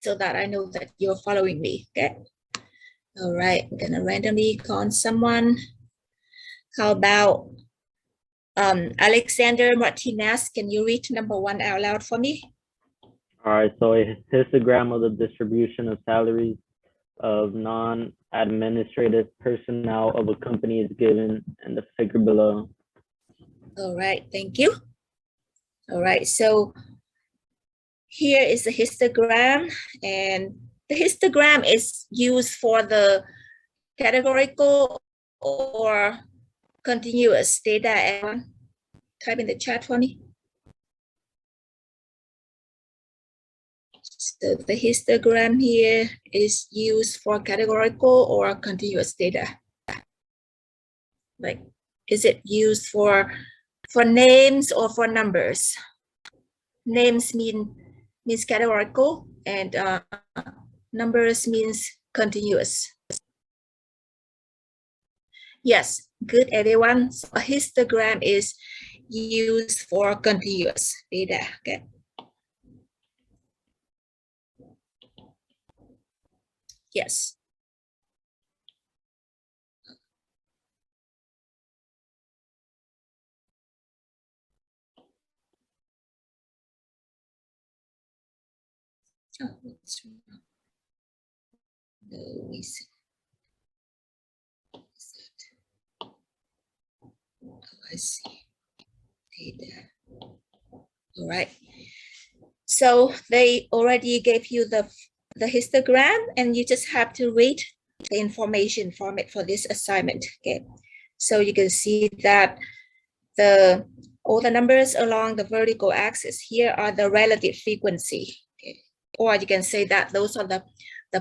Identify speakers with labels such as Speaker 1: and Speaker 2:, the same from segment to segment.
Speaker 1: so that I know that you're following me, okay? All right, I'm gonna randomly call someone. How about Alexander Martinez? Can you read number 1 out loud for me?
Speaker 2: All right, so a histogram of the distribution of salaries of non-administrative personnel of a company is given in the figure below.
Speaker 1: All right, thank you. All right, so here is a histogram, and the histogram is used for the categorical or continuous data. Everyone, type in the chat for me. So the histogram here is used for categorical or continuous data. Like, is it used for names or for numbers? Names means categorical, and numbers means continuous. Yes, good everyone. So a histogram is used for continuous data. Okay. Yes. Oh, what's wrong? No, we see. Oh, I see. Data. All right. So they already gave you the histogram, and you just have to read the information from it for this assignment. Okay. So you can see that all the numbers along the vertical axis here are the relative frequency. Okay. Or you can say that those are the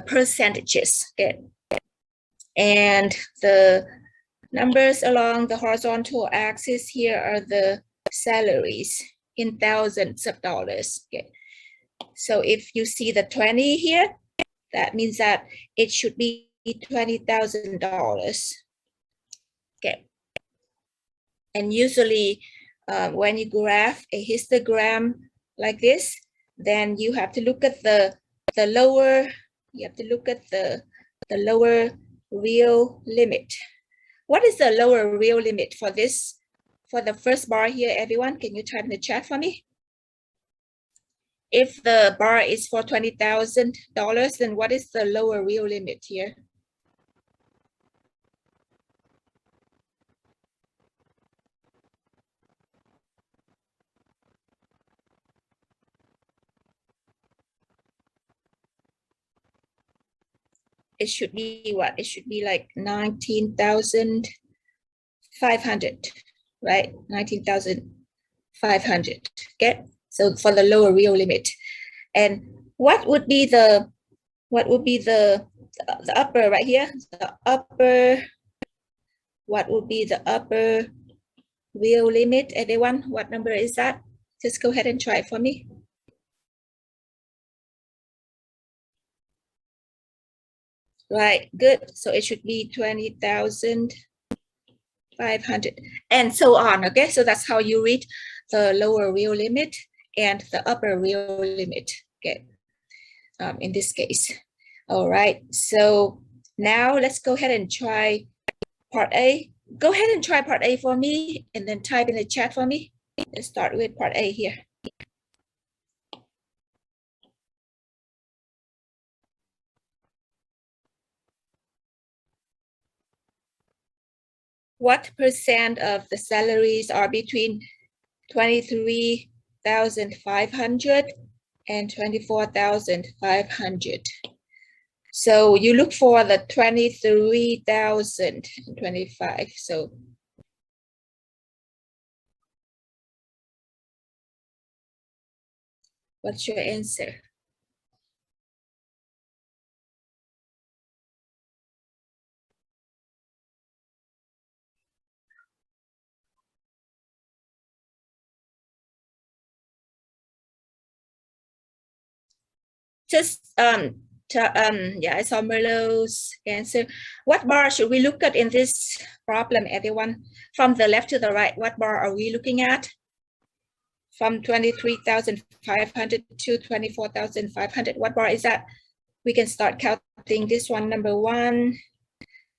Speaker 1: percentages. Okay. And the numbers along the horizontal axis here are the salaries in thousands of dollars. Okay. So if you see the 20 here, that means that it should be $20,000. Okay. And usually when you graph a histogram like this, then you have to look at the lower, you have to look at the lower real limit. What is the lower real limit for this? For the first bar here, everyone, can you type in the chat for me? If the bar is for $20,000, then what is the lower real limit here? It should be what? It should be like 19,500, right? 19,500. Okay. So for the lower real limit, and what would be the upper right here? The upper. What would be the upper real limit? Everyone, what number is that? Just go ahead and try it for me. Right, good. So it should be 20,500 and so on. Okay, so that's how you read the lower real limit and the upper real limit. Okay, in this case. All right, so now let's go ahead and try part A. Go ahead and try part A for me and then type in the chat for me. Let's start with part A here. What percent of the salaries are between 23,500 and 24,500? So you look for the 23,025. So what's your answer? Just yeah, I saw Merlot's answer. What bar should we look at in this problem, everyone? From the left to the right, what bar are we looking at? from 23,500 to 24,500. What bar is that? We can start counting this one, number 1,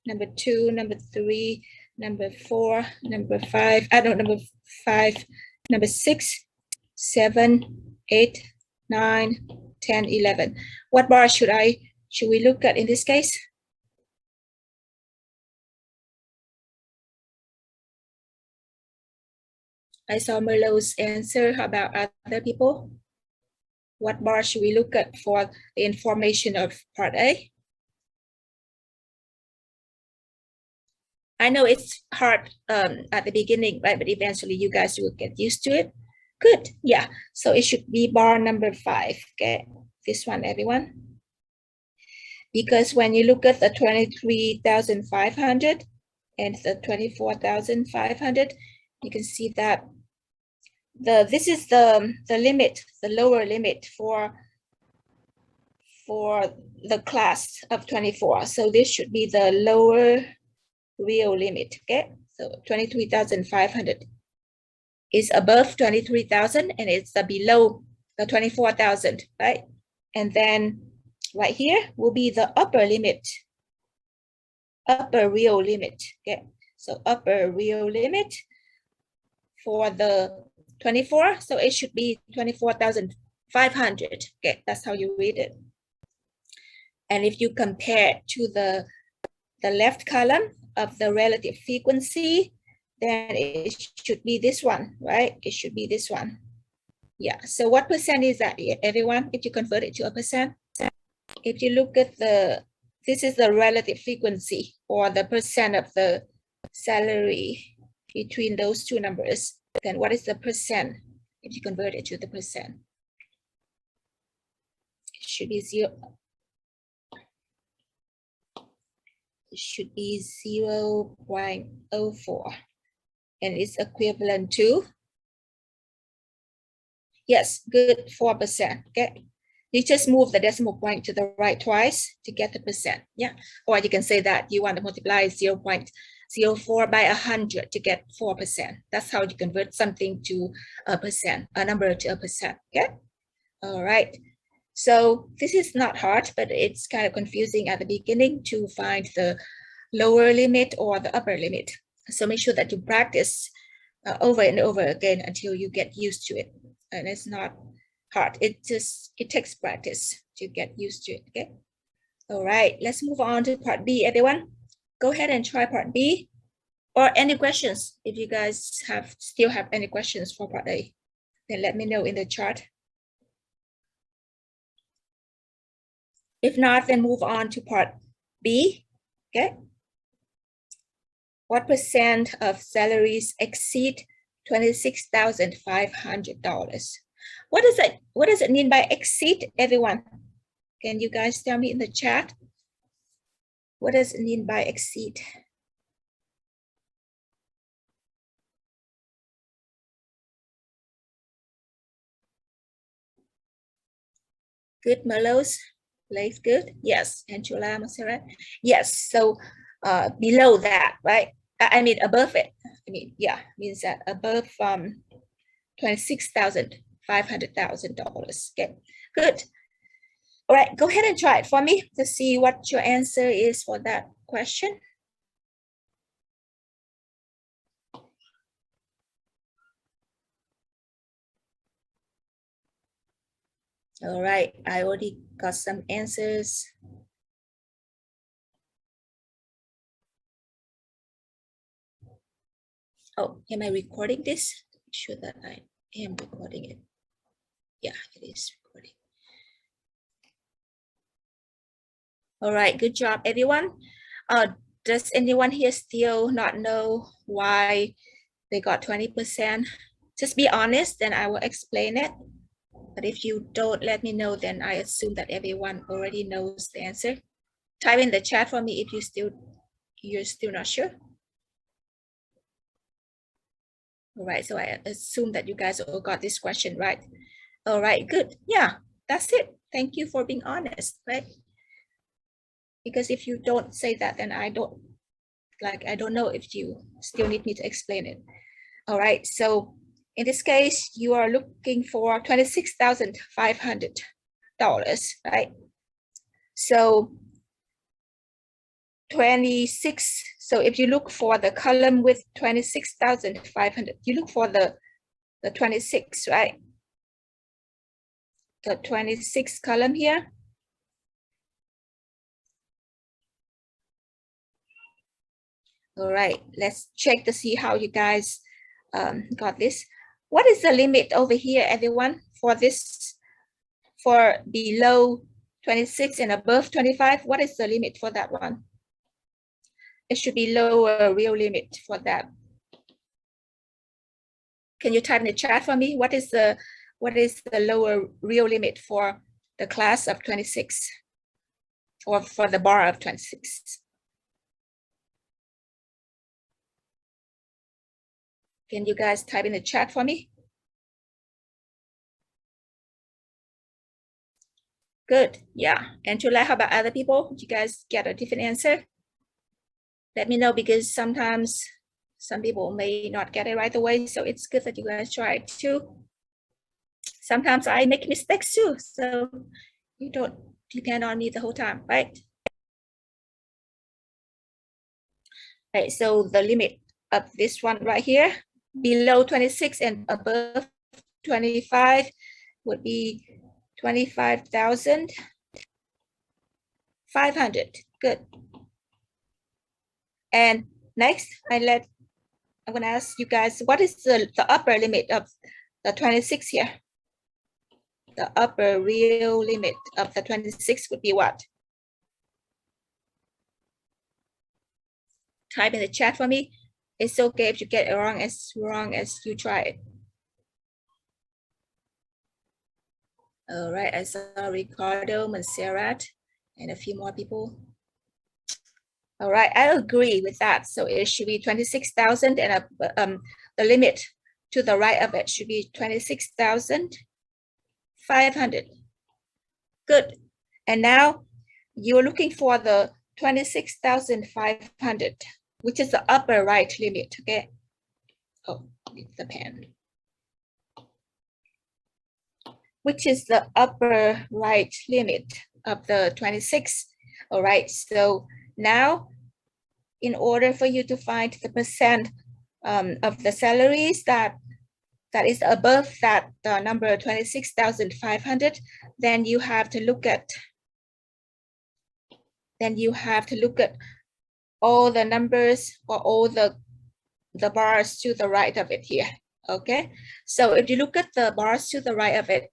Speaker 1: number 2, number 3, number 4, number 5, I don't know, number 5, number 6, 7, 8, 9, 10, 11. What bar should we look at in this case? I saw Merlot's answer. How about other people? What bar should we look at for the information of part A? I know it's hard at the beginning, right? But eventually you guys will get used to it. Good, yeah. So it should be bar number 5, okay? This one, everyone. Because when you look at the 23,500 and the 24,500, you can see that this is the limit, the lower limit for the class of 24. So this should be the lower real limit, okay? So 23,500 is above 23,000 and it's below the 24,000, right? And then right here will be the upper limit, upper real limit, okay? So upper real limit for the 24, so it should be 24,500, okay? That's how you read it. And if you compare to the left column of the relative frequency, then it should be this one, right? It should be this one. Yeah, so what percent is that, everyone, if you convert it to a percent? If you look at this is the relative frequency or the percent of the salary between those two numbers, then what is the percent if you convert it to the percent? It should be 0. It should be 0.04 and it's equivalent to, yes, good, 4%, okay? You just move the decimal point to the right twice to get the percent, yeah? Or you can say that you want to multiply 0.04 by 100 to get 4%. That's how you convert something to a percent, a number to a percent, okay? All right. So this is not hard, but it's kind of confusing at the beginning to find the lower limit or the upper limit. So make sure that you practice over and over again until you get used to it. And it's not hard. It takes practice to get used to it, okay? All right, let's move on to part B, everyone. Go ahead and try part B. Or any questions, if you guys still have any questions for part A, then let me know in the chat. If not, then move on to part B, okay? What percent of salaries exceed $26,500? What does it mean by exceed, everyone? Can you guys tell me in the chat? What does it mean by exceed? Good, Merlot's? Place good? Yes. Angela, Monserrat? Yes. So below that, right? I mean above it. I mean, yeah, means that above $26,500. Okay, good. All right, go ahead and try it for me to see what your answer is for that question. All right, I already got some answers. Oh, am I recording this? Make sure that I am recording it. Yeah, it is recording. All right, good job, everyone. Does anyone here still not know why they got 20%? Just be honest, then I will explain it. But if you don't let me know, then I assume that everyone already knows the answer. Type in the chat for me if you're still not sure. All right, so I assume that you guys all got this question right. All right, good. Yeah, that's it. Thank you for being honest, right? Because if you don't say that, then I don't know if you still need me to explain it. All right, so in this case, you are looking for $26,500, right? So 26, so if you look for the column with 26,500, you look for the 26, right? The 26 column here. All right, let's check to see how you guys got this. What is the limit over here, everyone, for this, for below 26 and above 25? What is the limit for that one? It should be lower real limit for that. Can you type in the chat for me? What is the lower real limit for the class of 26 or for the bar of 26? Can you guys type in the chat for me? Good, yeah. And July, how about other people? Did you guys get a different answer? Let me know, because sometimes some people may not get it right away. So it's good that you guys try it too. Sometimes I make mistakes too. So you don't depend on me the whole time, right? Right, so the limit of this one right here, below 26 and above 25 would be 25,500. Good. And next, I'm gonna ask you guys, what is the upper limit of the 26 here? The upper real limit of the 26 would be what? Type in the chat for me. It's okay if you get it wrong as you try it. All right, I saw Ricardo, Monserrat, and a few more people. All right, I agree with that. So it should be 26,000, and the limit to the right of it should be 26,500. Good. And now you're looking for the 26,500, which is the upper right limit, okay? Oh, it's the pen. Which is the upper right limit of the 26. All right, so now in order for you to find the percent of the salaries that is above that number 26,500, then you have to look at all the numbers or all the bars to the right of it here. Okay, so if you look at the bars to the right of it,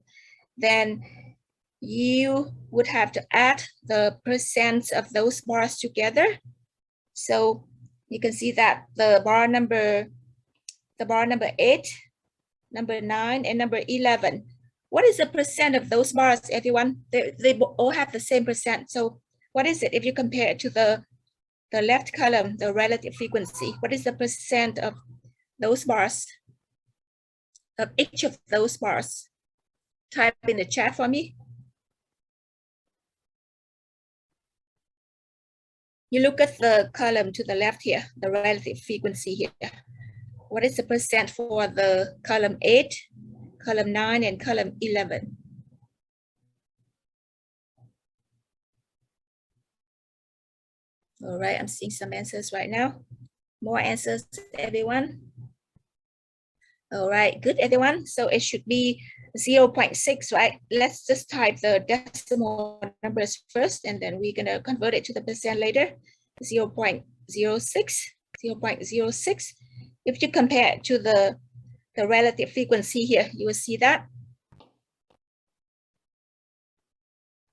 Speaker 1: then you would have to add the percents of those bars together. So you can see that the bar number 8, number 9, and number 11. What is the percent of those bars, everyone? They all have the same percent. So what is it if you compare it to the left column, the relative frequency? What is the percent of those bars, of each of those bars? Type in the chat for me. You look at the column to the left here, the relative frequency here. What is the percent for the column 8, column 9, and column 11? All right, I'm seeing some answers right now. More answers, everyone. All right, good, everyone. So it should be 0.6, right? Let's just type the decimal numbers first, and then we're gonna convert it to the percent later. 0.06, 0.06. If you compare it to the relative frequency here, you will see that.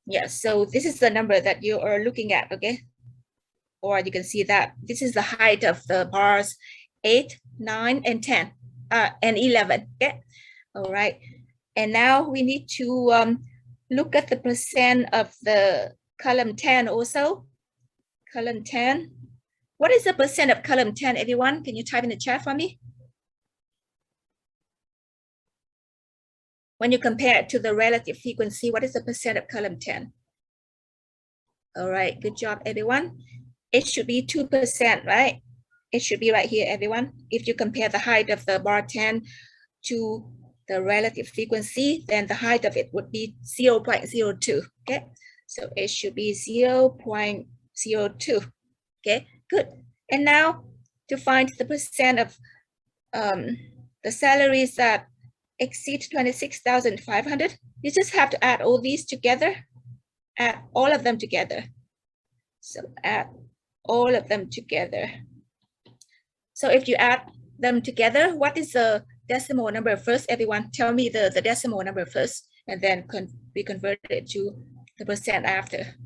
Speaker 1: Yeah, so this is the number that you are looking at, okay? Or you can see that this is the height of the bars 8, 9, and 10, and 11, okay? All right, and now we need to look at the percent of the column 10 also. Column 10. What is the percent of column 10, everyone? Can you type in the chat for me? When you compare it to the relative frequency, what is the percent of column 10? All right, good job, everyone. It should be 2%, right? It should be right here, everyone. If you compare the height of the bar 10 to the relative frequency, then the height of it would be 0.02. Okay, so it should be 0.02. Okay, good. And now to find the percent of the salaries that exceed 26,500, you just have to add all these together, add all of them together. So add all of them together. So if you add them together, what is the decimal number first? Everyone tell me the decimal number first, and then we convert it to the percent after.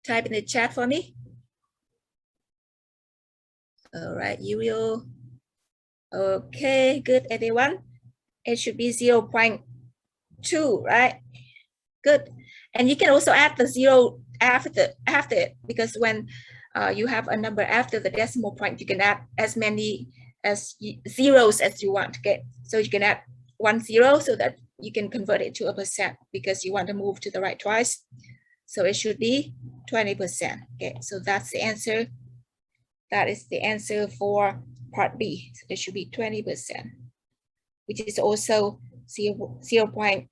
Speaker 1: Type in the chat for me. All right, you will. Okay, good, everyone. It should be 0.2, right? Good. And you can also add the 0 after it, because when you have a number after the decimal point, you can add as many as zeros as you want. Okay, so you can add 1 0 so that you can convert it to a percent, because you want to move to the right twice. So it should be 20%. Okay, so that's the answer. That is the answer for part B. So it should be 20%, which is also 0.20.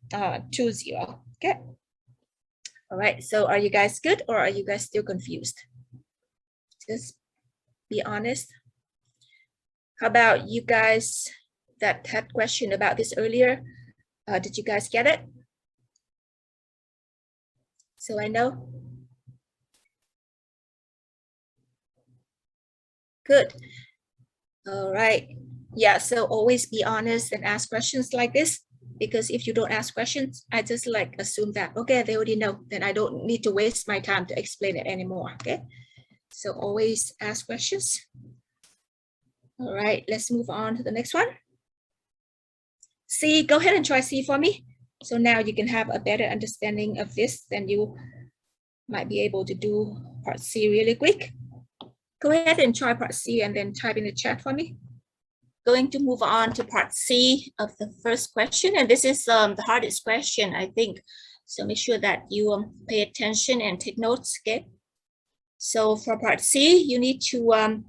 Speaker 1: Okay. All right. So are you guys good, or are you guys still confused? Just be honest. How about you guys that had question about this earlier? Did you guys get it? So I know. Good. All right. Yeah, so always be honest and ask questions like this, because if you don't ask questions, I just like assume that, okay, they already know, then I don't need to waste my time to explain it anymore, okay? So always ask questions. All right, let's move on to the next one. C, go ahead and try C for me. So now you can have a better understanding of this, then you might be able to do part C really quick. Go ahead and try part C and then type in the chat for me. Going to move on to part C of the first question, and this is the hardest question, I think. So make sure that you pay attention and take notes, okay? So for part C, you need to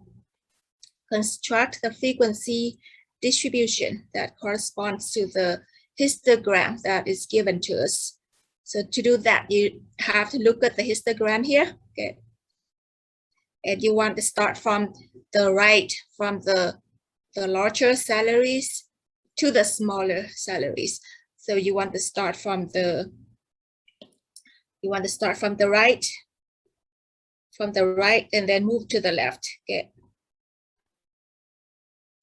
Speaker 1: construct the frequency distribution that corresponds to the histogram that is given to us. So to do that, you have to look at the histogram here, okay? And you want to start from the right, from the larger salaries to the smaller salaries. So you want to start from the right, and then move to the left. Okay.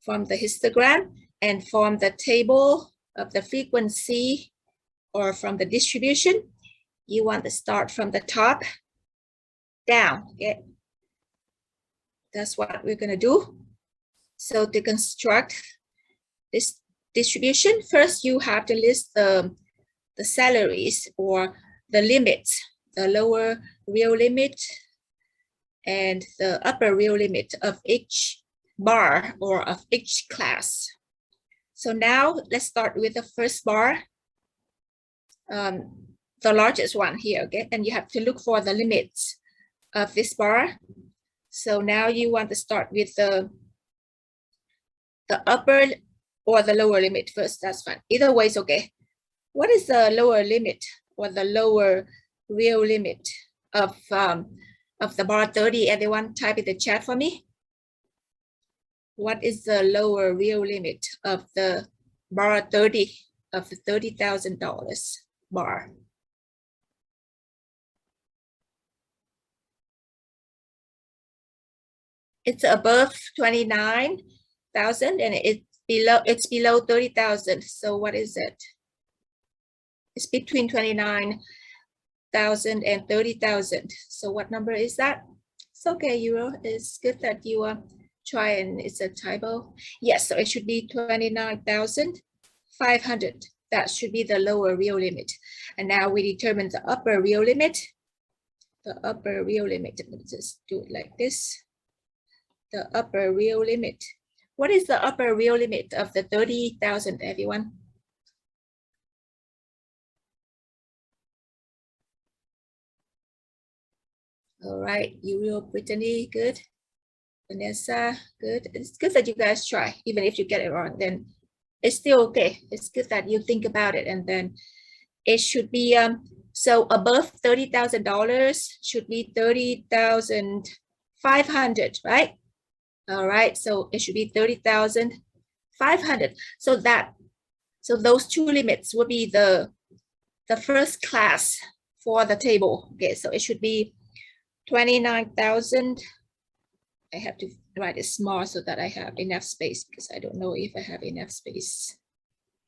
Speaker 1: From the histogram and from the table of the frequency, or from the distribution, you want to start from the top down. Okay. That's what we're going to do. So to construct this distribution, first you have to list the salaries, or the limits, the lower real limit and the upper real limit of each bar, or of each class. So now let's start with the first bar, the largest one here, okay? And you have to look for the limits of this bar. So now you want to start with the upper or the lower limit first. That's fine. Either way is okay. What is the lower limit, or the lower real limit of the bar 30? Everyone type in the chat for me. What is the lower real limit of the bar 30, of the $30,000 bar? It's above 29,000 and it's below 30,000. So what is it? It's between 29,000 and 30,000. So what number is that? It's okay, Euro. It's good that you try, and it's a typo. Yes, so it should be 29,500. That should be the lower real limit. And now we determine the upper real limit. The upper real limit. Let's just do it like this. The upper real limit. What is the upper real limit of the 30,000, everyone? All right, Euro, Brittany, good. Vanessa, good. It's good that you guys try. Even if you get it wrong, then it's still okay. It's good that you think about it, and then it should be so above $30,000 should be 30,500, right? All right, so it should be 30,500. So those two limits will be the first class for the table. Okay, so it should be 29,000. I have to write it small so that I have enough space, because I don't know if I have enough space.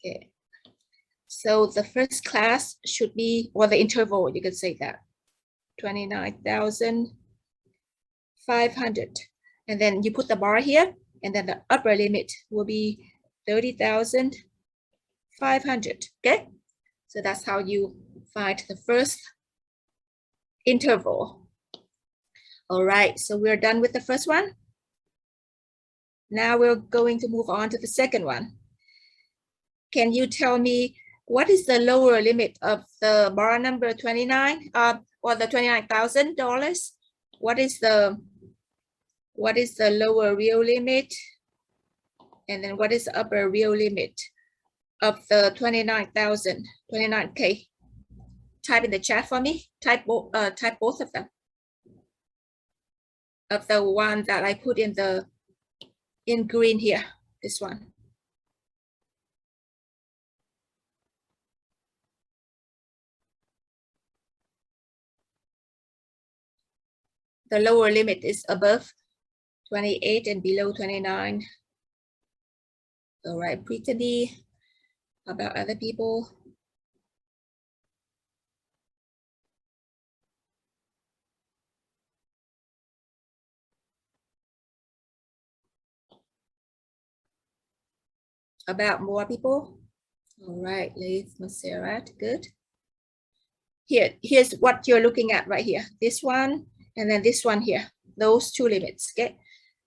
Speaker 1: Okay. So the first class should be, or the interval, you can say that, 29,500. And then you put the bar here, and then the upper limit will be 30,500. Okay. So that's how you find the first interval. All right, so we're done with the first one. Now we're going to move on to the second one. Can you tell me what is the lower limit of the bar number 29, or the $29,000? What is the lower real limit? And then what is the upper real limit of the 29,000, 29K? Type in the chat for me. Type both of them. Of the one that I put in green here, this one. The lower limit is above 28 and below 29. All right, Brittany, how about other people? About more people? All right, Liz, Monserrat, good. Here's what you're looking at right here. This one, and then this one here. Those two limits, okay?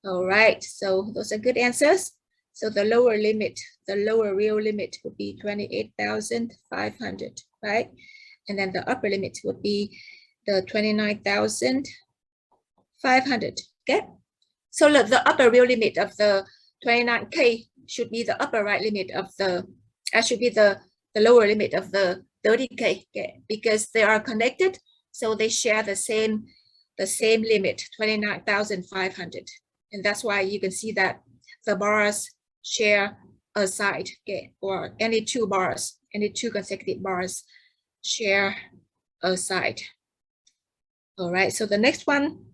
Speaker 1: All right, so those are good answers. So the lower limit, the lower real limit would be 28,500, right? And then the upper limit would be the 29,500, okay? So look, the upper real limit of the 29K should be the upper right limit of the, should be the lower limit of the 30K, okay? Because they are connected, so they share the same limit, 29,500. And that's why you can see that the bars share a side, okay? Or any two consecutive bars share a side. All right, so the next one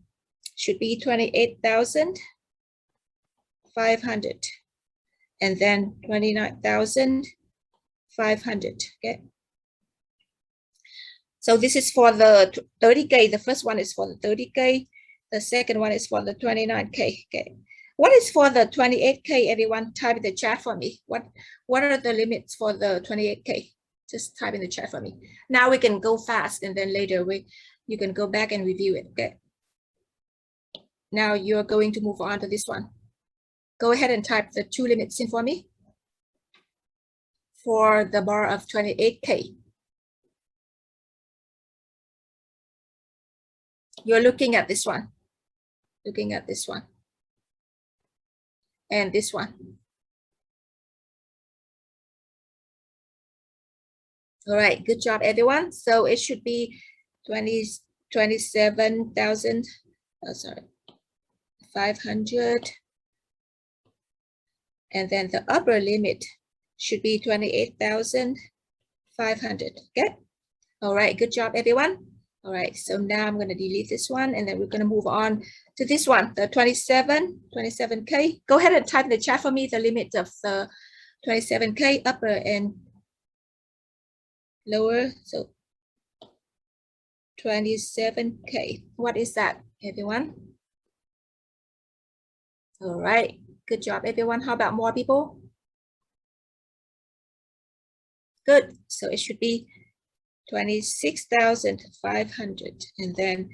Speaker 1: should be 28,500, and then 29,500, okay? So this is for the 30K. The first one is for the 30K. The second one is for the 29K, okay? What is for the 28K? Everyone type in the chat for me. What are the limits for the 28K? Just type in the chat for me. Now we can go fast, and then later you can go back and review it, okay? Now you're going to move on to this one. Go ahead and type the two limits in for me for the bar of 28K. You're looking at this one, and this one. All right, good job, everyone. So it should be 27,000, sorry, 500. And then the upper limit should be 28,500, okay? All right, good job, everyone. All right, so now I'm gonna delete this one, and then we're gonna move on to this one, the 27K. Go ahead and type in the chat for me the limit of the 27K, upper and lower. So 27K, what is that, everyone? All right, good job, everyone. How about more people? Good, so it should be 26,500, and then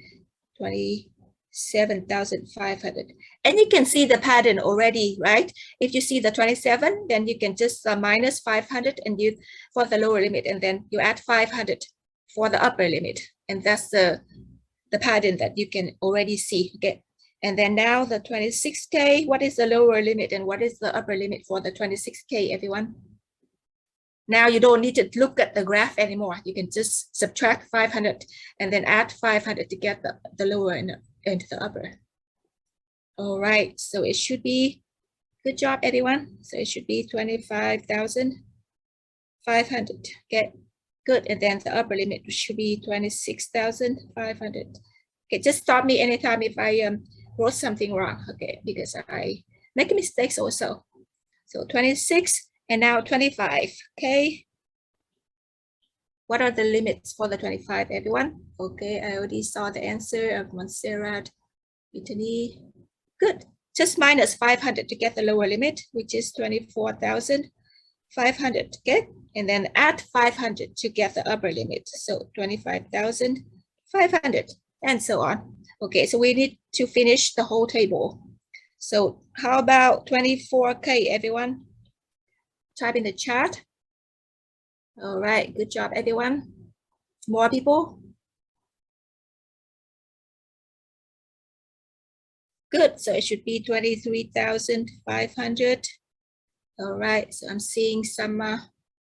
Speaker 1: 27,500. And you can see the pattern already, right? If you see the 27, then you can just minus 500 and you for the lower limit, and then you add 500 for the upper limit. And that's the pattern that you can already see, okay? And then now the 26K, what is the lower limit and what is the upper limit for the 26K, everyone? Now you don't need to look at the graph anymore. You can just subtract 500 and then add 500 to get the lower and the upper. All right, so it should be, good job, everyone. So it should be 25,500. Okay, good. And then the upper limit should be 26,500. Okay, just stop me anytime if I wrote something wrong, okay, because I make mistakes also. So 26 and now 25, okay. What are the limits for the 25, everyone? Okay, I already saw the answer of Montserrat, Brittany. Good, just minus 500 to get the lower limit, which is 24,500, okay? And then add 500 to get the upper limit. So 25,500 and so on. Okay, so we need to finish the whole table. So how about 24K, everyone? Type in the chat. All right, good job, everyone. More people? Good, so it should be 23,500. All right, so I'm seeing some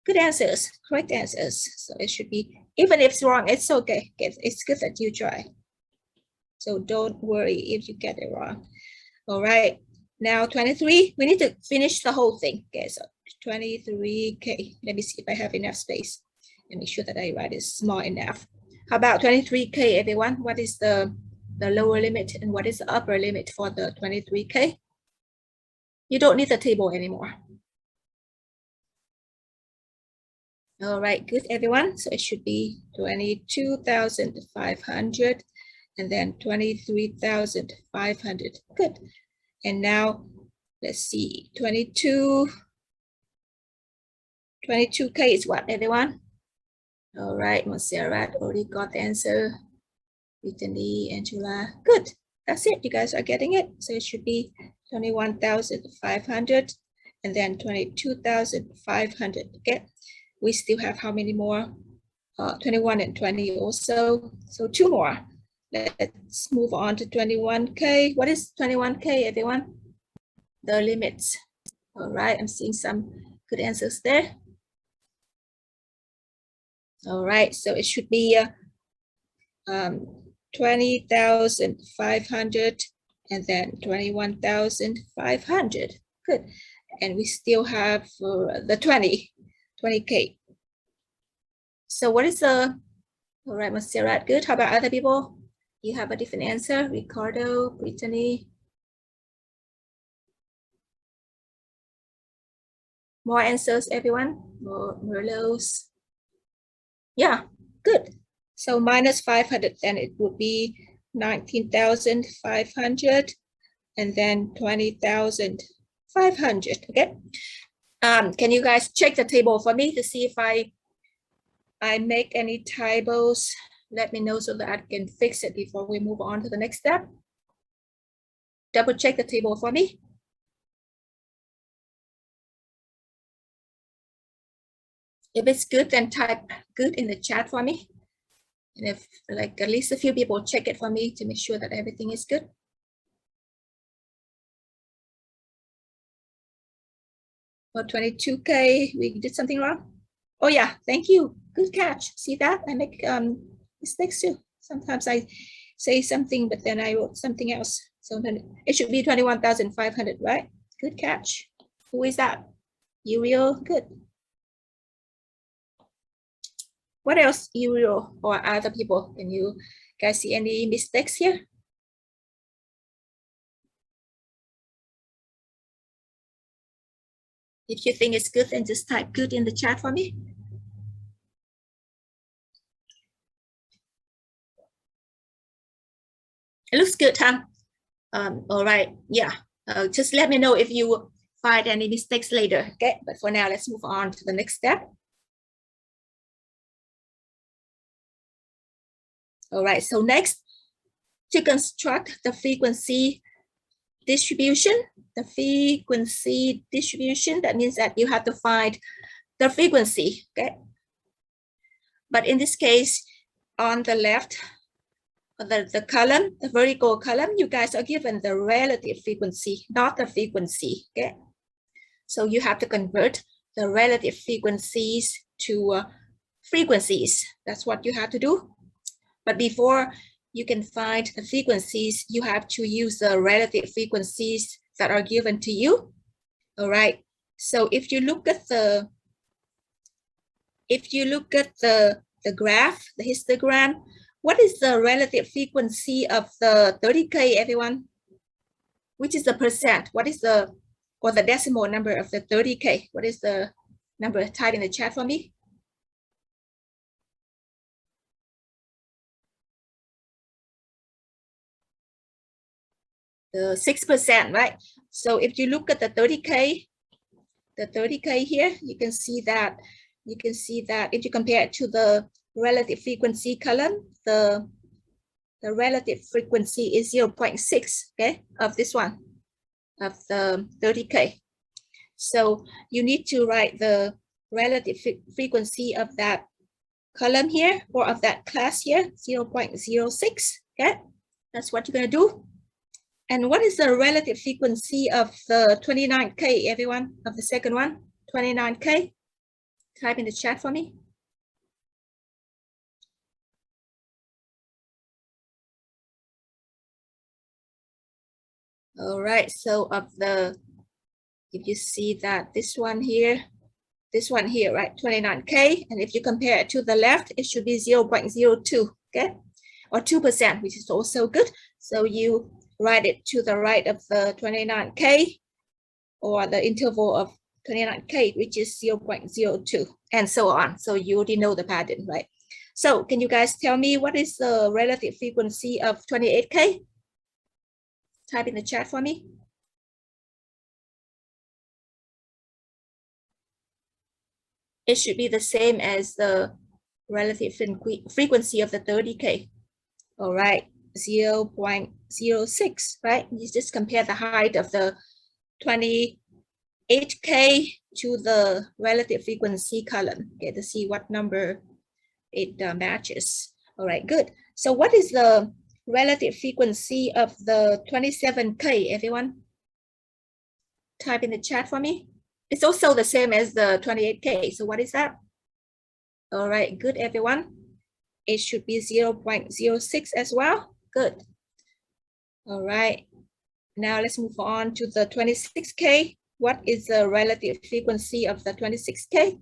Speaker 1: good answers, correct answers. So it should be, even if it's wrong, it's okay. It's good that you try. So don't worry if you get it wrong. All right, now 23, we need to finish the whole thing. Okay, so 23K. Let me see if I have enough space and make sure that I write it small enough. How about 23K, everyone? What is the lower limit and what is the upper limit for the 23K? You don't need the table anymore. All right, good, everyone. So it should be 22,500 and then 23,500. Good. And now let's see, 22K is what, everyone? All right, Montserrat already got the answer. Brittany, Angela, good. That's it, you guys are getting it. So it should be 21,500 and then 22,500. Okay, we still have how many more? 21 and 20 also. So two more. Let's move on to 21K. What is 21K, everyone? The limits. All right, I'm seeing some good answers there. All right, so it should be 20,500 and then 21,500. Good. And we still have the 20K. So what is the, all right, Montserrat, good. How about other people? You have a different answer, Ricardo, Brittany. More answers, everyone? More Merlots? Yeah, good. So minus 500, then it would be 19,500 and then 20,500, okay? Can you guys check the table for me to see if I make any typos? Let me know so that I can fix it before we move on to the next step. Double check the table for me. If it's good, then type good in the chat for me. And if like at least a few people check it for me to make sure that everything is good. For 22K, we did something wrong. Oh yeah, thank you. Good catch. See that? I make mistakes too. Sometimes I say something, but then I wrote something else. So then it should be 21,500, right? Good catch. Who is that? Uriel, good. What else, Uriel or other people? Can you guys see any mistakes here? If you think it's good, then just type good in the chat for me. It looks good, huh? All right, yeah. Just let me know if you find any mistakes later, okay? But for now, let's move on to the next step. All right, so next, to construct the frequency distribution, that means that you have to find the frequency, okay? But in this case, on the left, the column, the vertical column, you guys are given the relative frequency, not the frequency, okay? So you have to convert the relative frequencies to frequencies. That's what you have to do. But before you can find the frequencies, you have to use the relative frequencies that are given to you. All right. So if you look at the graph, the histogram, what is the relative frequency of the 30K, everyone? Which is the percent? What is the, or the decimal number of the 30K? What is the number? Type in the chat for me. The 6%, right? So if you look at the 30K here, you can see that if you compare it to the relative frequency column, the relative frequency is 0.6, okay, of this one, of the 30K. So you need to write the relative frequency of that column here, or of that class here, 0.06, okay? That's what you're gonna do. And what is the relative frequency of the 29K, everyone, of the second one, 29K? Type in the chat for me. All right, so of the, if you see that this one here, right, 29K, and if you compare it to the left, it should be 0.02, okay? Or 2%, which is also good. So you write it to the right of the 29K, or the interval of 29K, which is 0.02, and so on. So you already know the pattern, right? So can you guys tell me what is the relative frequency of 28K? Type in the chat for me. It should be the same as the relative frequency of the 30K. All right, 0.06, right? You just compare the height of the 28K to the relative frequency column, okay, to see what number it matches. All right, good. So what is the relative frequency of the 27K, everyone? Type in the chat for me. It's also the same as the 28K. So what is that? All right, good, everyone. It should be 0.06 as well. Good. All right. Now let's move on to the 26K. What is the relative frequency of the 26K?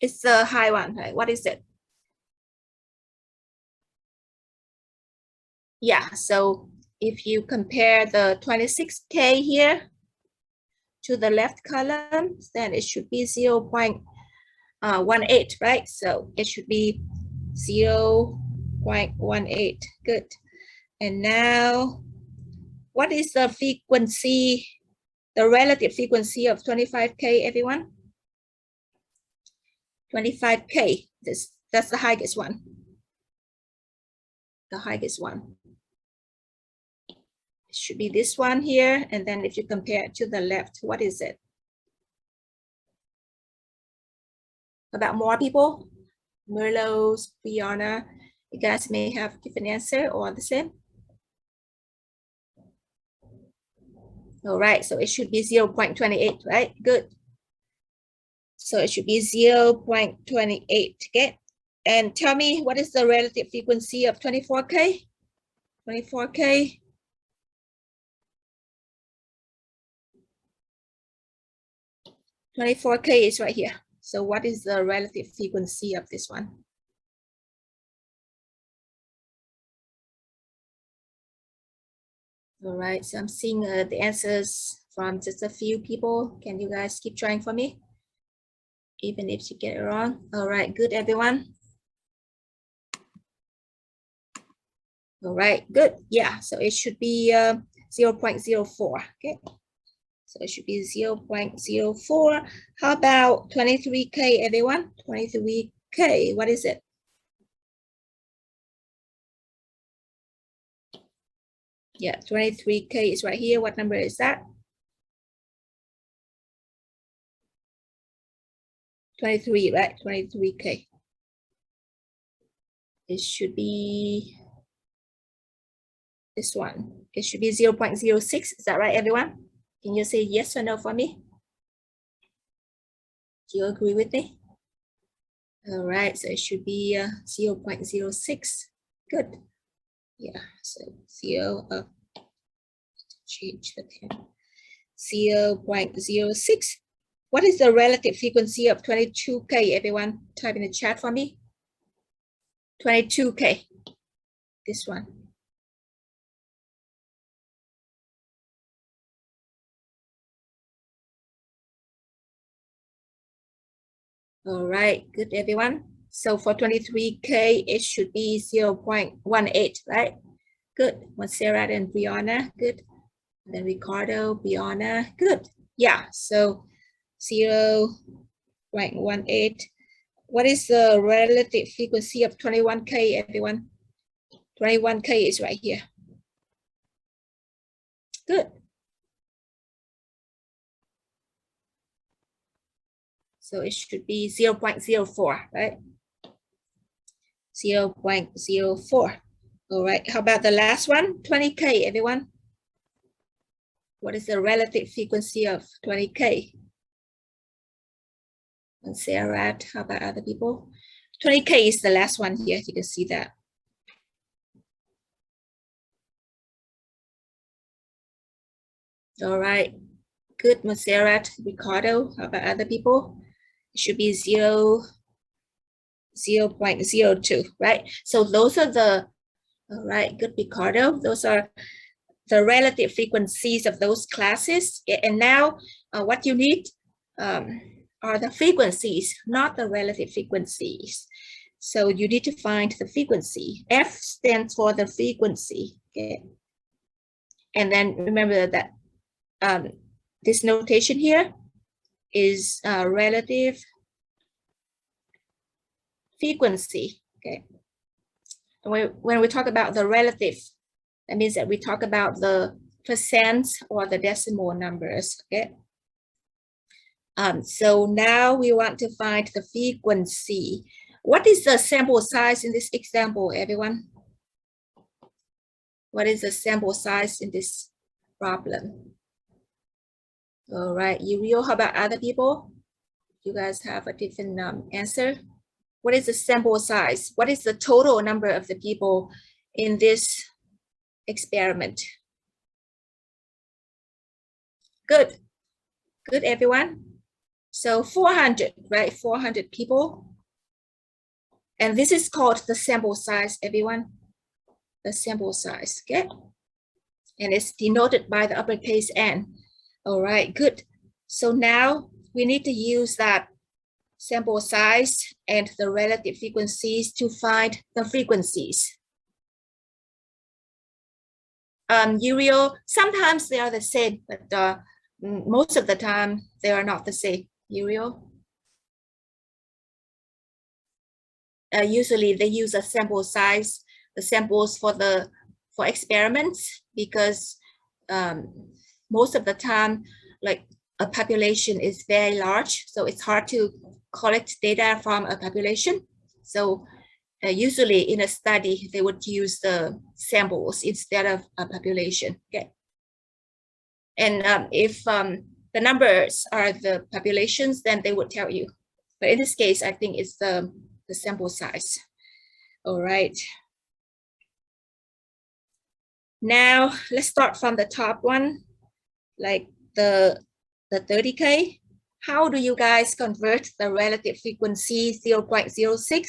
Speaker 1: It's a high one, right? What is it? Yeah, so if you compare the 26K here to the left column, then it should be 0.18, right? So it should be 0.18. Good. And now, what is the frequency, the relative frequency of 25K, everyone? 25K, that's the highest one. The highest one. It should be this one here. And then if you compare it to the left, what is it? About more people? Merlos, Brianna, you guys may have different answer or the same. All right, so it should be 0.28, right? Good. So it should be 0.28, okay? And tell me, what is the relative frequency of 24K? 24K. is right here. So what is the relative frequency of this one? All right, so I'm seeing the answers from just a few people. Can you guys keep trying for me? Even if you get it wrong. All right, good, everyone. All right, good. Yeah, so it should be 0.04, okay? So it should be 0.04. How about 23K, everyone? 23K, what is it? Yeah, 23K is right here. What number is that? 23, right? 23K. it should be this one. It should be 0.06. Is that right, everyone? Can you say yes or no for me? Do you agree with me? All right, so it should be 0.06. Good. Yeah, so change the pen. 0.06. What is the relative frequency of 22K? Everyone type in the chat for me. 22K. This one. All right, good everyone. So for 23K, it should be 0.18, right? Good. Montserrat and Brianna, good. And then Ricardo, Brianna, good. Yeah, so 0.18. What is the relative frequency of 21K, everyone? 21K is right here. Good. So it should be 0.04, right? 0.04. All right, how about the last one? 20K, everyone. What is the relative frequency of 20K? And Sarah, how about other people? 20K is the last one here. You can see that. All right, good, Montserrat, Ricardo, how about other people? It should be 0.02, right? So those are the, all right, good, Ricardo. Those are the relative frequencies of those classes. And now what you need are the frequencies, not the relative frequencies. So you need to find the frequency. F stands for the frequency, okay? And then remember that this notation here is relative frequency, okay? And when we talk about the relative, that means that we talk about the percent or the decimal numbers, okay? So now we want to find the frequency. What is the sample size in this example, everyone? What is the sample size in this problem? All right, Uriel, how about other people? You guys have a different answer. What is the sample size? What is the total number of the people in this experiment? Good, good everyone. So 400, right? 400 people. And this is called the sample size, everyone. The sample size, okay? And it's denoted by the uppercase N. All right, good. So now we need to use that sample size and the relative frequencies to find the frequencies. Uriel, sometimes they are the same, but most of the time they are not the same. Uriel? Usually they use a sample size, the samples for experiments, because most of the time, like a population is very large, so it's hard to collect data from a population. So usually in a study, they would use the samples instead of a population. Okay. And if the numbers are the populations, then they would tell you. But in this case, I think it's the sample size. All right. Now let's start from the top one, like the 30K. How do you guys convert the relative frequency 0.06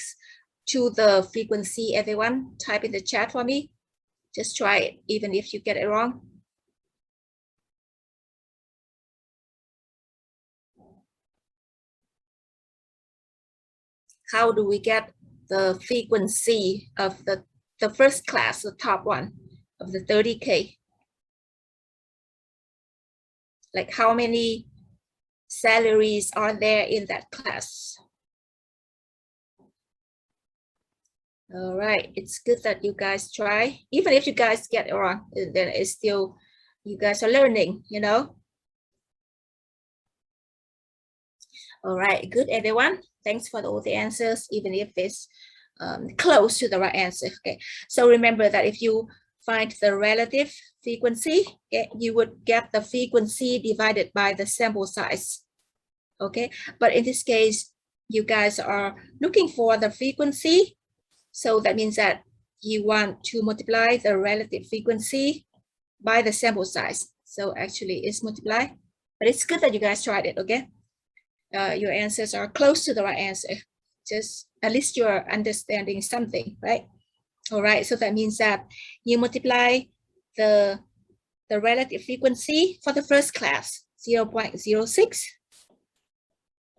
Speaker 1: to the frequency? Everyone type in the chat for me. Just try it, even if you get it wrong. How do we get the frequency of the first class, the top one of the 30K? Like how many salaries are there in that class? All right, it's good that you guys try. Even if you guys get it wrong, then it's still, you guys are learning, you know? All right, good everyone. Thanks for all the answers, even if it's close to the right answer. Okay, so remember that if you find the relative frequency, okay, you would get the frequency divided by the sample size. Okay, but in this case, you guys are looking for the frequency. So that means that you want to multiply the relative frequency by the sample size. So actually it's multiply, but it's good that you guys tried it, okay? Your answers are close to the right answer. Just at least you're understanding something, right? All right, so that means that you multiply the relative frequency for the first class, 0.06.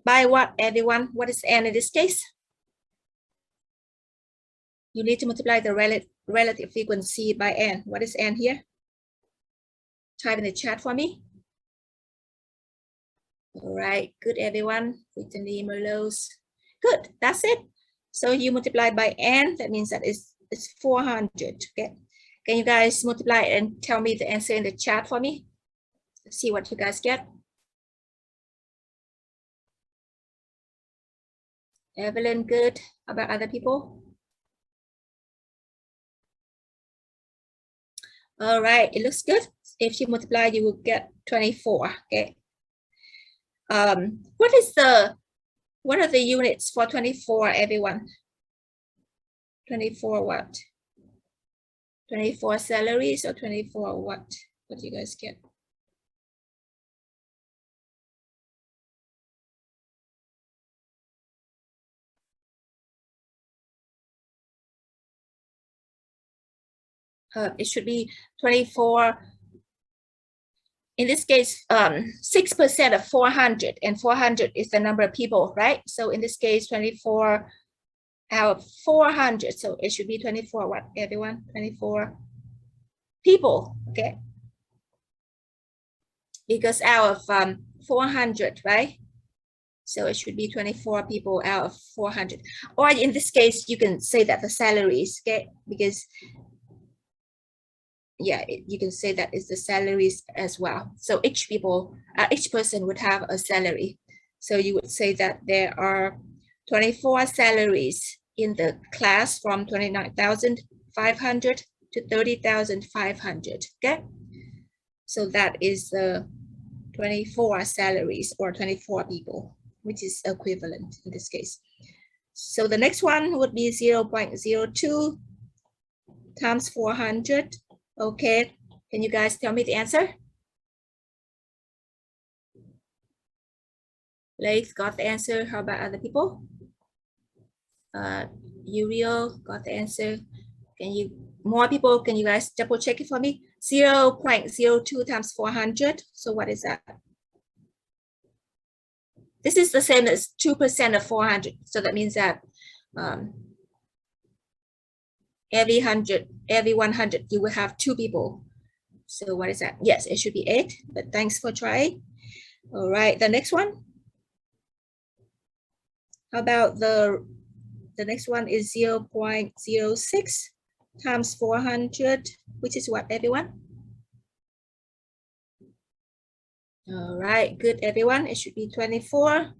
Speaker 1: By what, everyone? What is n in this case? You need to multiply the relative frequency by n. What is n here? Type in the chat for me. All right, good everyone. Brittany, Merlos. Good, that's it. So you multiply by n, that means that it's 400. Okay. Can you guys multiply and tell me the answer in the chat for me? Let's see what you guys get. Evelyn, good. How about other people? All right, it looks good. If you multiply, you will get 24. Okay. What are the units for 24, everyone? 24 what? 24 salaries or 24 what? What do you guys get? It should be 24. In this case, 6% of 400, and 400 is the number of people, right? So in this case, 24 out of 400. So it should be 24 what, everyone? 24 people, okay? Because out of 400, right? So it should be 24 people out of 400. Or in this case, you can say that the salaries, okay? Because yeah, you can say that it's the salaries as well. So each person would have a salary. So you would say that there are 24 salaries in the class from 29,500 to 30,500, okay? So that is the 24 salaries or 24 people, which is equivalent in this case. So the next one would be 0.02 times 400. Okay, can you guys tell me the answer? Blake got the answer. How about other people? Uriel got the answer. More people, can you guys double check it for me? 0.02 times 400. So what is that? This is the same as 2% of 400. So that means that every 100, you will have 2 people. So what is that? Yes, it should be 8, but thanks for trying. All right, the next one. How about the next one is 0.06 times 400, which is what, everyone? All right, good, everyone. It should be 24.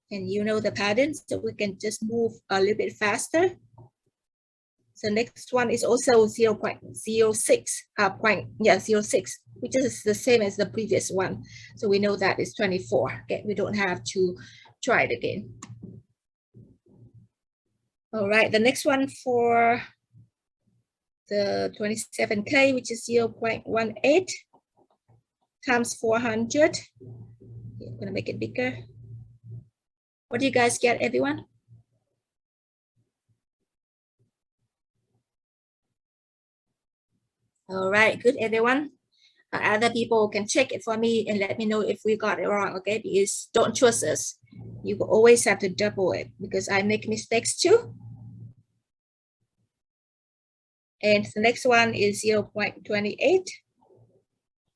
Speaker 1: And you know the pattern, so we can just move a little bit faster. So next one is also 0.06, 0.06, which is the same as the previous one. So we know that it's 24. Okay, we don't have to try it again. All right, the next one for the 27K, which is 0.18 times 400. I'm gonna make it bigger. What do you guys get, everyone? All right, good, everyone. Other people can check it for me and let me know if we got it wrong, okay? Because don't trust us. You will always have to double it because I make mistakes too. And the next one is 0.28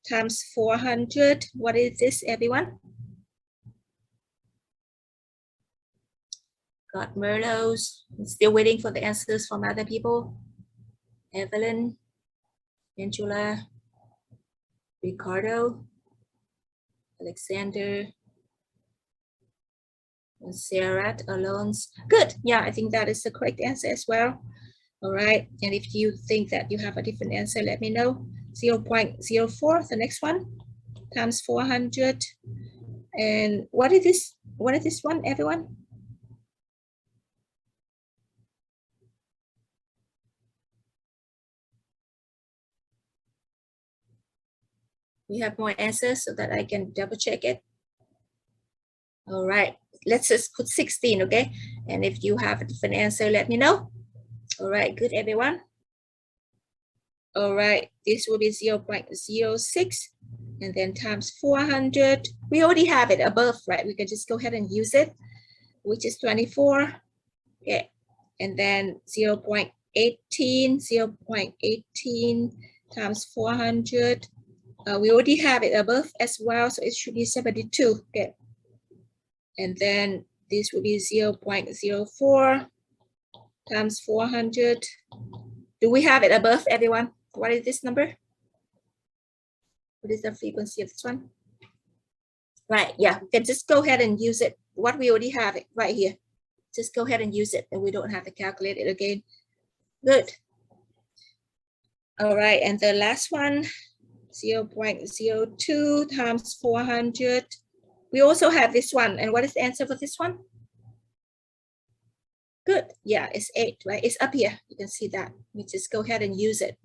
Speaker 1: times 400. What is this, everyone? Got Merlos. I'm still waiting for the answers from other people. Evelyn, Angela, Ricardo, Alexander, Sarah alone. Good. Yeah, I think that is the correct answer as well. All right. And if you think that you have a different answer, let me know. 0.04, the next one, times 400. And what is this? What is this one, everyone? We have more answers so that I can double check it. All right, let's just put 16, okay? And if you have a different answer, let me know. All right, good, everyone. All right, this will be 0.06 and then times 400. We already have it above, right? We can just go ahead and use it, which is 24. Okay, and then 0.18 times 400. We already have it above as well, so it should be 72. Okay, and then this will be 0.04 times 400. Do we have it above, everyone? What is this number? What is the frequency of this one? Right, yeah, we can just go ahead and use it. What we already have it right here. Just go ahead and use it, and we don't have to calculate it again. Good. All right, and the last one, 0.02 times 400. We also have this one, and what is the answer for this one? Good, yeah, it's 8, right? It's up here, you can see that. We just go ahead and use it.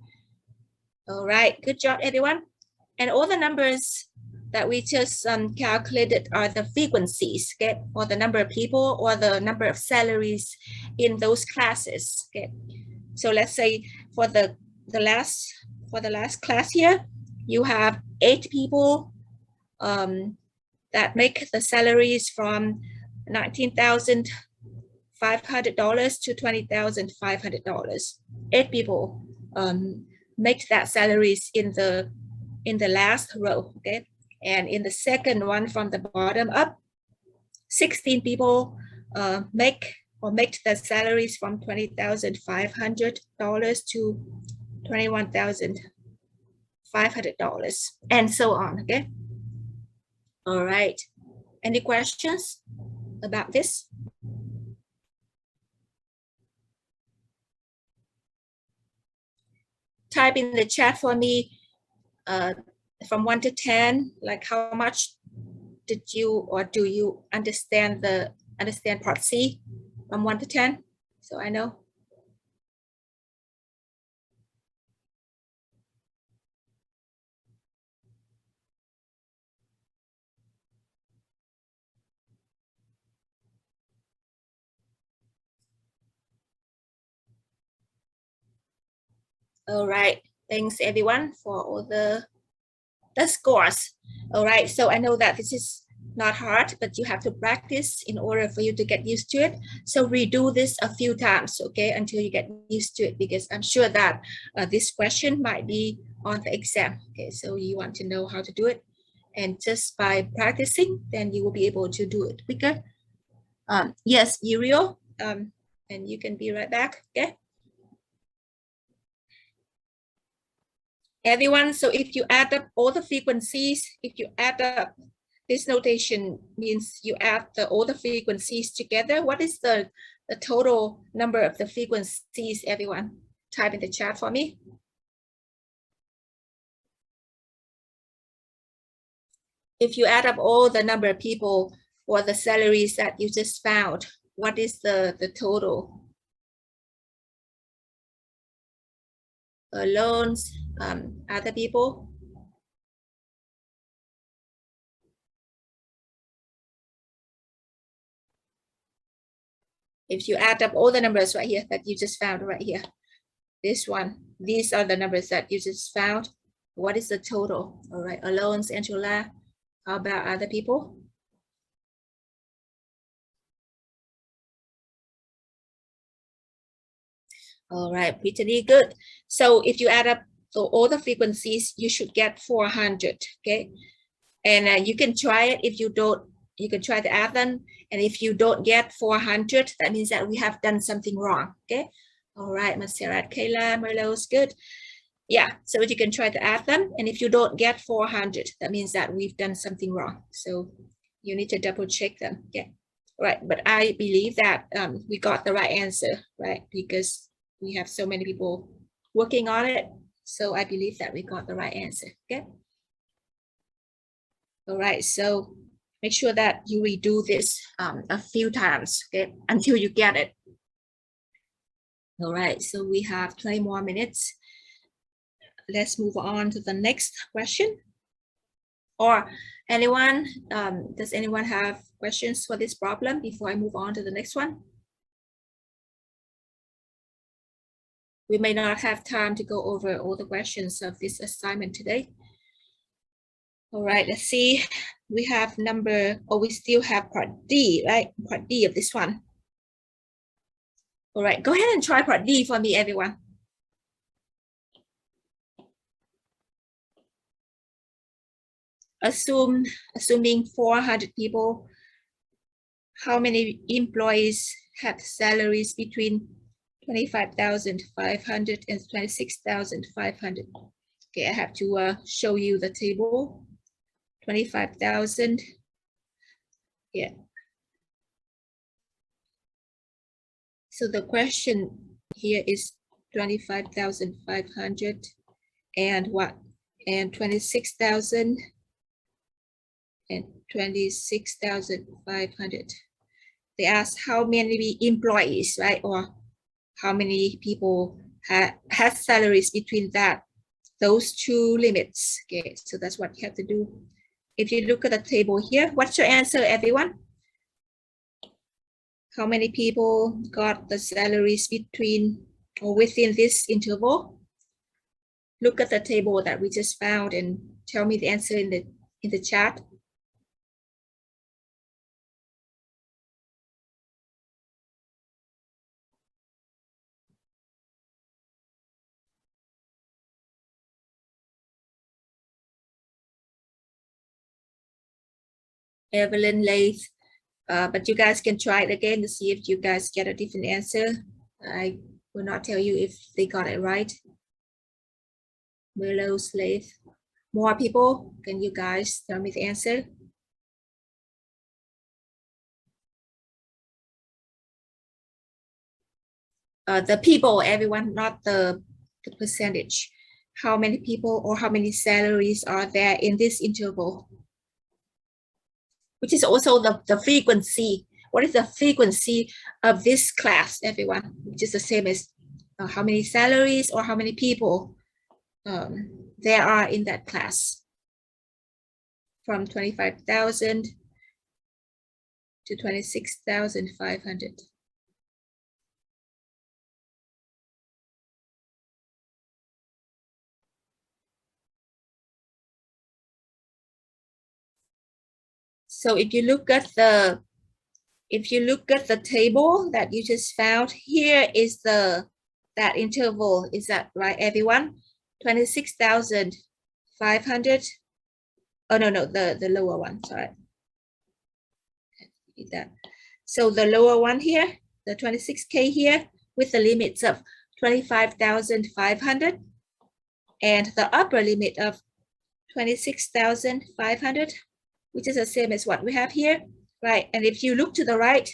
Speaker 1: All right, good job, everyone. And all the numbers that we just calculated are the frequencies, okay, or the number of people or the number of salaries in those classes. Okay, so let's say for the last class here, you have 8 people that make the salaries from $19,500 to $20,500. 8 people make that salaries in the last row, okay? And in the second one from the bottom up, 16 people make the salaries from $20,500 to $21,500 and so on, okay? All right, any questions about this? Type in the chat for me from 1 to 10, like how much did you or do you understand part C from 1 to 10? So I know. All right, thanks everyone for all the scores. All right, so I know that this is not hard, but you have to practice in order for you to get used to it. So redo this a few times, okay, until you get used to it, because I'm sure that this question might be on the exam. Okay, so you want to know how to do it, and just by practicing, then you will be able to do it quicker. Yes, Uriel, and you can be right back. Okay. Everyone, so if you add up all the frequencies, if you add up, this notation means you add all the frequencies together. What is the total number of the frequencies, everyone? Type in the chat for me. If you add up all the number of people or the salaries that you just found, what is the total? Loans, other people? If you add up all the numbers right here that you just found right here, this one, these are the numbers that you just found. What is the total? All right, Alones, Angela, how about other people? All right, pretty good. So if you add up all the frequencies, you should get 400, okay? And you can try it. If you don't, you can try to add them. And if you don't get 400, that means that we have done something wrong, okay? All right, Maserat, Kayla, Merlot's good. Yeah, so you can try to add them. And if you don't get 400, that means that we've done something wrong. So you need to double check them, okay? Right, but I believe that we got the right answer, right? Because we have so many people working on it. So I believe that we got the right answer, okay? All right, so make sure that you redo this a few times, okay, until you get it. All right, so we have 20 more minutes. Let's move on to the next question. Or anyone, does anyone have questions for this problem before I move on to the next one? We may not have time to go over all the questions of this assignment today. All right, let's see. We have we still have part D, right? Part D of this one. All right, go ahead and try part D for me, everyone. Assuming 400 people, how many employees have salaries between 25,500 and 26,500? Okay, I have to show you the table. 25,000. Yeah. So the question here is 25,500 and what? And 26,000 and 26,500. They ask how many employees, right? Or how many people have salaries between those two limits. Okay, so that's what you have to do. If you look at the table here, what's your answer, everyone? How many people got the salaries between or within this interval? Look at the table that we just found and tell me the answer in the chat. Evelyn, Laith, but you guys can try it again to see if you guys get a different answer. I will not tell you if they got it right. Willow, Slave. More people, can you guys tell me the answer? The people, everyone, not the percentage. How many people or how many salaries are there in this interval? Which is also the frequency. What is the frequency of this class, everyone? Which is the same as how many salaries or how many people there are in that class. From 25,000 to 26,500. So if you look at the table that you just found, here is that interval. Is that right, everyone? 26,500. Oh no, the lower one. Sorry. That. So the lower one here, the 26K here, with the limits of 25,500, and the upper limit of 26,500, which is the same as what we have here, right? And if you look to the right,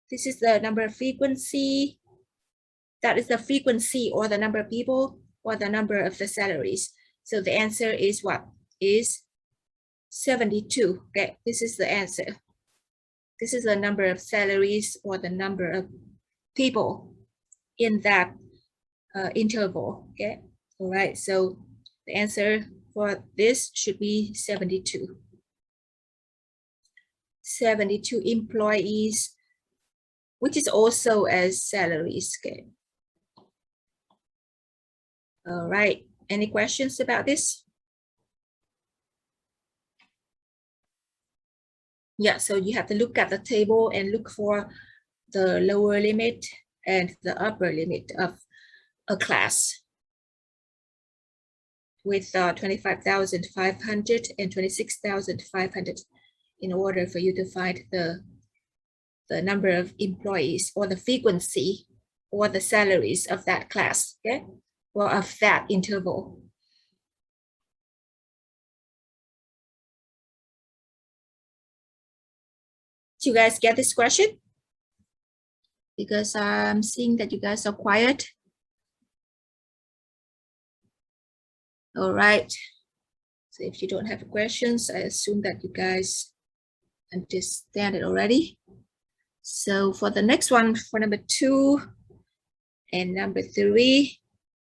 Speaker 1: this is the number of frequency. That is the frequency or the number of people or the number of the salaries. So the answer is what? Is 72. Okay, this is the answer. This is the number of salaries or the number of people in that interval. Okay, all right. So the answer for this should be 72. 72 employees, which is also as salaries. Okay. All right. Any questions about this? Yeah, so you have to look at the table and look for the lower limit and the upper limit of a class with 25,500 and 26,500 in order for you to find the number of employees or the frequency or the salaries of that class, okay, or of that interval. Do you guys get this question? Because I'm seeing that you guys are quiet. All right. So if you don't have questions, I assume that you guys understand it already. So for the next one, for number 2 and number 3,